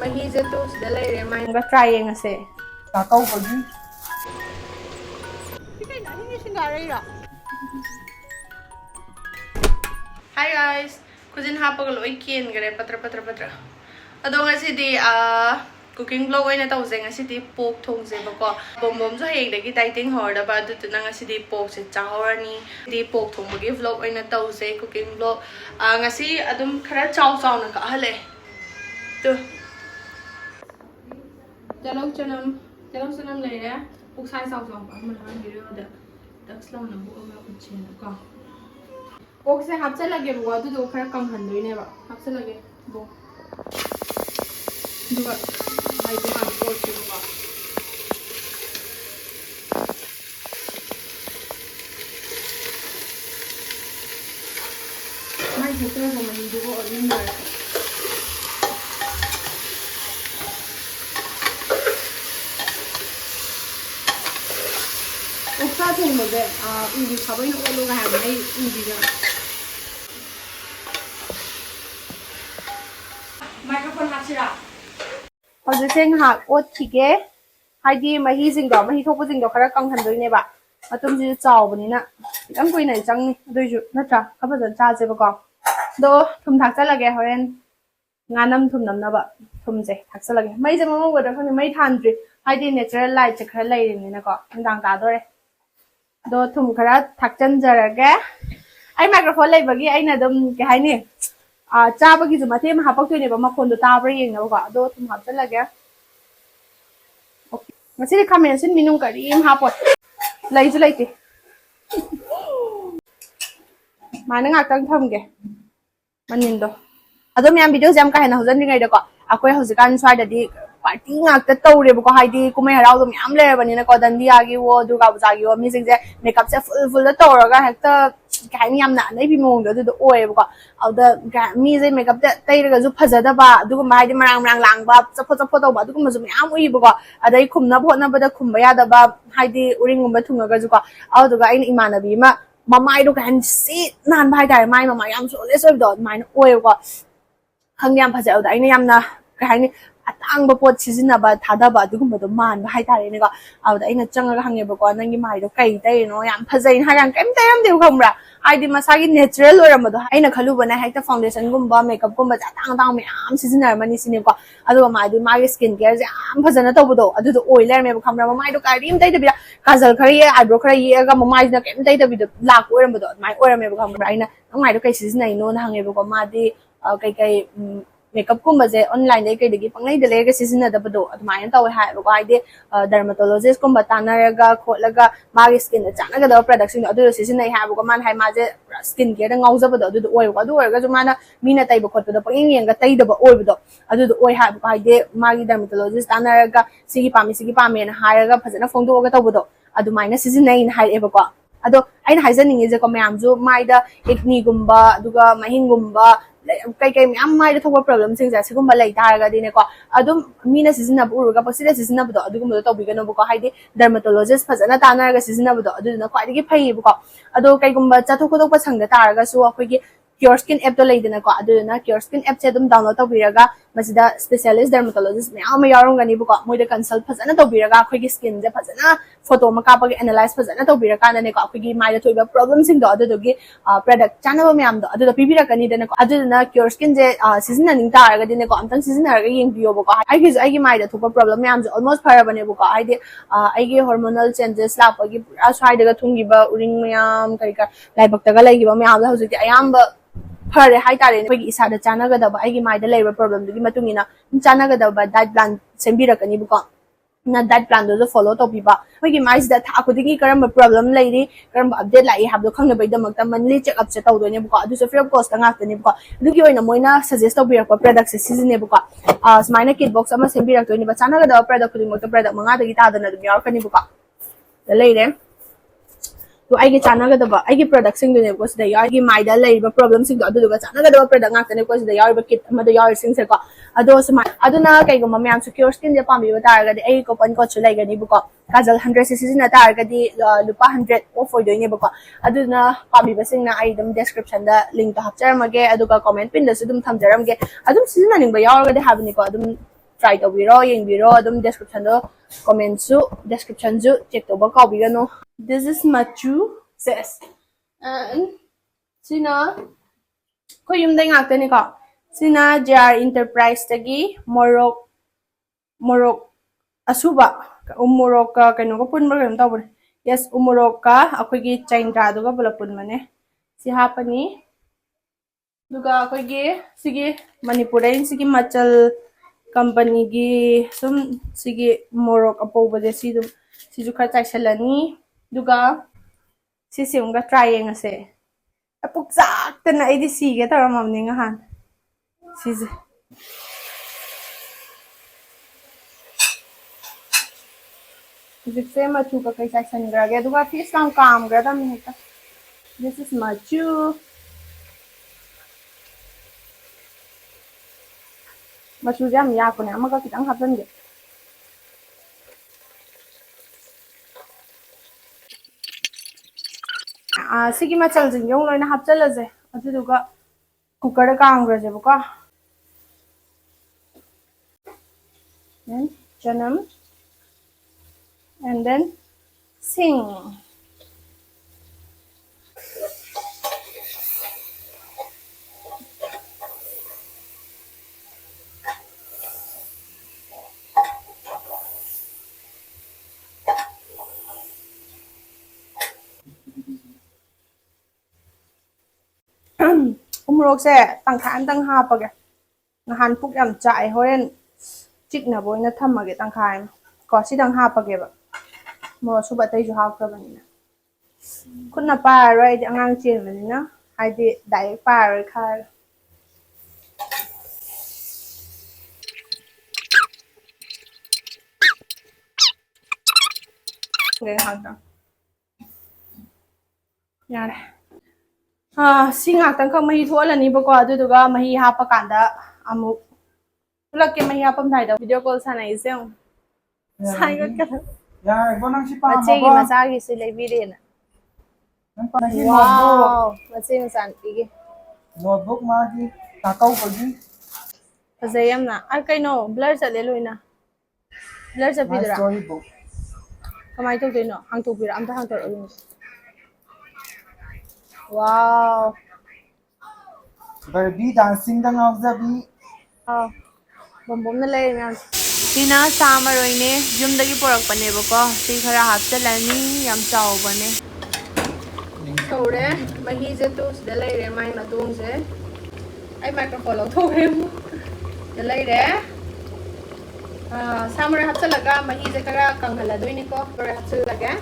Mahise to sida leire maongda try yengase. Kakao bagi. Hi guys, kujin hapaga loi kien gare patra. Ado ngasidi cooking vlog oina tawse ngasidi pork thongse bako. Bom so hegdagi dieting horda ba adutuna ngasidi pork se chahorani. Di pork thongbagi vlog oina tawse cooking vlog. Ngasi adum khara chaw na ka hale. Tu Jalong sanam leire pork sai chaw ba man video da dakslam na bu ama uchena ka. Pork se hapchalage bu adu do khara kam handoine ba hapchalage bu duga mai de han pork se ba mai hetra ga mai dugo orin ba oksa thong mo de ubi khabai no lo ga ha mai ubi ga microphone hapsira Hojik se ngahak ot khige haidi mahi jingdo mahi thokpa jingdo khara kang handoine ba matum ji chawbani na yam koi nai changni doiju natra khabajan cha je ba ko do thum thak chalage horen nganam thum nam na ba thum je thak chalage mai je mamo goda khani mai thandri haidi natural light je khara lai ni na ko ndang ta dore do thum khara thak chan jarage ai microphone lai bagi ai na dum ke hai ni चाबगी जो मथे हापक तो ने बा मखोन दो ताब्रा Young ना दो तुम हाप चलगे ओके मसे खामेन सिन मिनुं करी हापो लैजु लैते माने ngakang thamge manin do ado myam video jam ka hena hojan ringai da ko akoi hojikan swai da di party ngakta tawre ba ko haidi kumai harau do myam le bani na ko dandiya gi wo durga puja gi wo mi sing je makeup se full da tawra ga hekta kai mi yam na nei bi mong do do oi ba ko auda mi je makeup da tai ga ju phajada ba du ma haidi marang lang ba chapho do ba du ma ju myam ui ba ko adai khumna bhona ba da khumba ya da ba haidi uring gum ba thunga ga ju ko auda ga ina imana bi ma mamai do kan si nan ba dai mai mamai yam so le so do mai oi ko khang yam phajau da ina yam na kai ni atang ba pot sizina ba thada ba du gum do man ba hai tare ni ko auda ina changa ga hange ba ko nang gi mai do kai tai no yam phajai ha yang kem tai am deu khomra aidi masagi natural oram do aina khalu bana hekta foundation gum ba makeup gum ba tang me am sizina mani sini ko adu ma di magi skin care ja am phajana to do adu do oiler me ba khamra mai do kai rim tai da bi kajal khari eyebrow khari ye ga mai na kem tai da bi do lak oram do mai oram me ba khamra aina mai do kai sizina no na hange ba ko ma di kai makeup ko maje online dai kai digi pangnai de lega sizina da bado admai ta hai ba ai de dermatologist ko batana ga kholaga magi skin da chana ga da product sin adu sizina hai ba man hai maje skin care da ngau za bado adu oi ga adu ga jumana mina tai ba khot da panging yang ga tai da ba oi bado adu oi hai ba ai de magi dermatologist ana ga sigi pami na hai ga phajana phong do ga ta bado adumai na sizina in hai e ba ko ado aina haizaning je ko myam ju mai da acne gumba duga mahin gumba kai myam mai da thokwa problem sing ja sigum ba lai tar ga dine ko adum mina sizina bu ga pasida sizina bu adu gum do bi ga no ko haide dermatologist phajana tanar ga sizina bu adu na kwai gi phai bu ko ado kai gumba chathok ko pa sang da tar ga su akoi gi CureSkin app to lai dina ko adu na CureSkin app che dum download to biraga masida specialist dermatologist myam ma yarum ga ni bu ko moi da consult phajana to biraga akoi gi skin je phajana photo ma ka pa gi analyze phajana to biraga na ne ko akoi gi mai da thoiba problem sing do adu gi product channel myam do adu da bibira ka ni dina ko adu na CureSkin je season ning tar ga dine ko amtang season ga yeng biyo bu ko ai gi mai da thopa problem myam je almost para bane bu ko ai de ai gi hormonal changes la pa gi pura swai da thungi ba uring myam kai ka lai bak ta ga lai gi ba myam da hoji ti ayam ba fare hai tare ne gi isa da chana ga da ba ai gi mai da lai problem gi matung ina chana ga da ba diet plan sembira ka ni bu ko na diet plan do follow to bi ba moi gi mai da tha ko digi karam problem lai ri karam update lai have do khang na bai da mak ta monthly check up che taw do ne bu ko adu so free of cost nga ta ne bu ko du gi oina moina suggest to bi ko product se season ne bu ko smaina kit box ama sembira to ni ba chana ga da product ko mo to product manga da gi ta da na du yar ka ni bu ko da lai re to ai gi chana ga da ba ai gi product sing do ne ko sida yar gi mai da lai ba problem sing do adu ga chana ga da product nga ta ne ko sida yar ba kit ama da yar sing se ko ado sama aduna kai go mamyam secure skin je pambi ba tar ga di ai ko pan ko chulai ga ni bu ko kajal 100 cc na tar ga di lupa 100 off for do ni bu ko aduna pambi ba sing na ai dum description da link to hapchar mage aduga comment pin da su dum thamjaram ge adum season ning ba yar ga de have ni ko adum try tawbiro yengbiro adum description do comment su description ju check toba kawbigano. This is machu says and sina ko yumdai ngakta ni ko sina jar enterprise tagi morok asuba umorok ka kano ko pun magam tawbor yes umorok ka akogi chaindra do ka bula pun mane si hapani duga akogi sigi manipur in sigi machal company gi sum sigi morok apoba de si dum si ju kha chaisalani duga si simga try ngase apuk zak tana idi sige taramamni ngahan size Jikse machu ka kai section grage duga fi sam kam grada minta. This is machu. Machu jam ya ko ne amaga kitang hapan ge. Sigi machal jing yong loina hapchal je. Adu duga cooker ka angraje buka. Then chanam and then sing. Umrok se tangkhan tang ha pa ge. Ngahan puk yam chai horen chik na boy na thamma ge tangkhan ko si dang ha pa ge ba. Mo su ba tai ju ha ka bani na. Kun na pa roi di angang chen mani na. Hai di dai pa roi kha. Ge ha ta. Yare. Singak tang khang mahi tholani ba ko adu duga mahi ha pa kanda amuk tulak ke mahi apam thai da video call sanai se sai ga ka ya ko nang si pa mache gi macha gi si lebi re na nang pa hi wow mache ng san ti gi notebook ma gi takau ko gi fazayam na ai kai no blur chale loina blur chapi dra story book kamai to no hang to pira am ta hang to wow Barbie dancing dang of the bee bom bom na lay na sina sama roi ne jum dagi porak pane ba ko si khara hap chalani yam chaw bane tore mahi je to da lay re mai matung se ai microphone lo thore mu da lay re sama hap chalaga mahi je kara kanghala doi ni ko par hap chalaga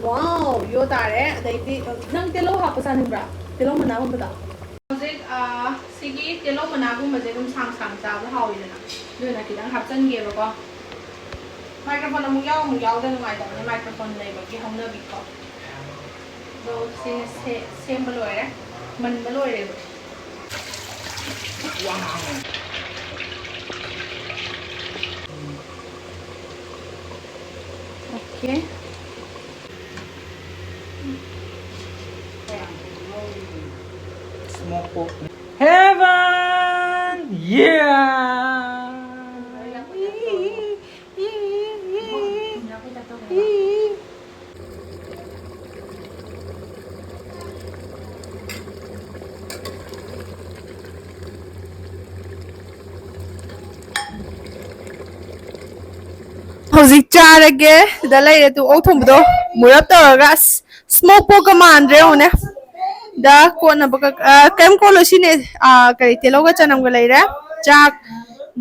wow yo tare dai di nang telo hap sa ni bra telo mana hom bata sigi telo mana gum ma je dum sang sang cha ba hawi na doi na kidang hap chan ge ba ko microphone amuk yaw da ngai da ni microphone nei ba ki hom na bi ko do sem ba loi re man ba loi re wow okay smoke po heaven yeah hꯧzik charage da lay tu ok thum do murap taraga smoke po command re one da ko na ba kem ko lo sine kai telo ga chanam ga lay re chak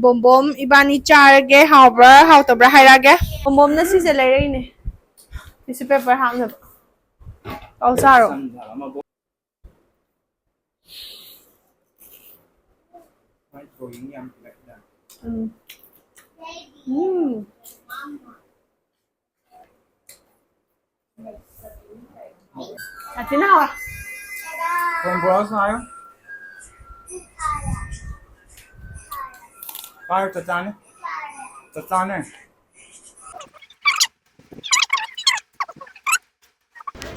bom bom ibani charage hawbra haw tabra hairage bom bom na si se lay re ne tissue paper ham na au saro thế nào à? con bro sao Fire tatane tatane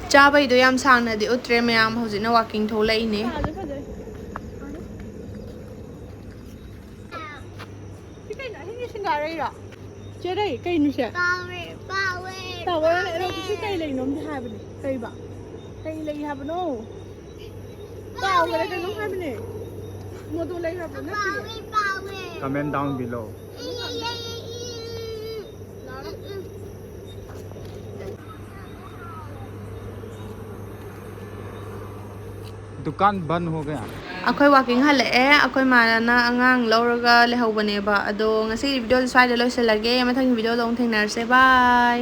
Chabai do yam sang na di utre mayam hojina walking tholai ne ꯁꯤꯡꯒꯥꯔꯩꯔꯣ ꯆꯦꯔꯩ ꯀꯩꯅꯣꯁꯦ tower ꯑꯗꯨꯁꯨ ꯀꯩ ꯂꯩꯅꯣꯝꯗꯤ ꯍꯥꯏꯕꯅꯦ ꯀꯩꯕ ꯀꯩ ꯂꯩ ꯍꯥꯏꯕꯅꯣ ꯀꯥꯎꯒꯔꯦ ꯀꯩꯅꯣꯝ ꯍꯥꯏꯕꯅꯦ ꯃꯣꯗꯣ ꯂꯩ ꯍꯥꯏꯕ ꯅꯠꯇꯦ Comment down below. दुकान बंद हो गया ꯑꯩꯈꯣꯏ ꯋꯥꯛꯀꯤꯡ ꯍꯜꯂꯛꯑꯦ ꯑꯩꯈꯣꯏ ꯃꯥꯅ ꯑꯉꯥꯡ ꯂꯧꯔꯒ ꯂꯩꯍꯧꯕꯅꯦꯕ ꯑꯗꯣ ꯉꯁꯤꯒꯤ ꯚꯤꯗꯤꯑꯣ ꯁ꯭ꯋꯥꯏꯗ ꯂꯣꯏꯁꯤꯜꯂꯒꯦ ꯃꯊꯪꯒꯤ ꯚꯤꯗꯤꯑꯣꯗ ꯑꯃꯨꯛ ꯊꯦꯡꯅꯔꯁꯦ ꯕꯥꯏ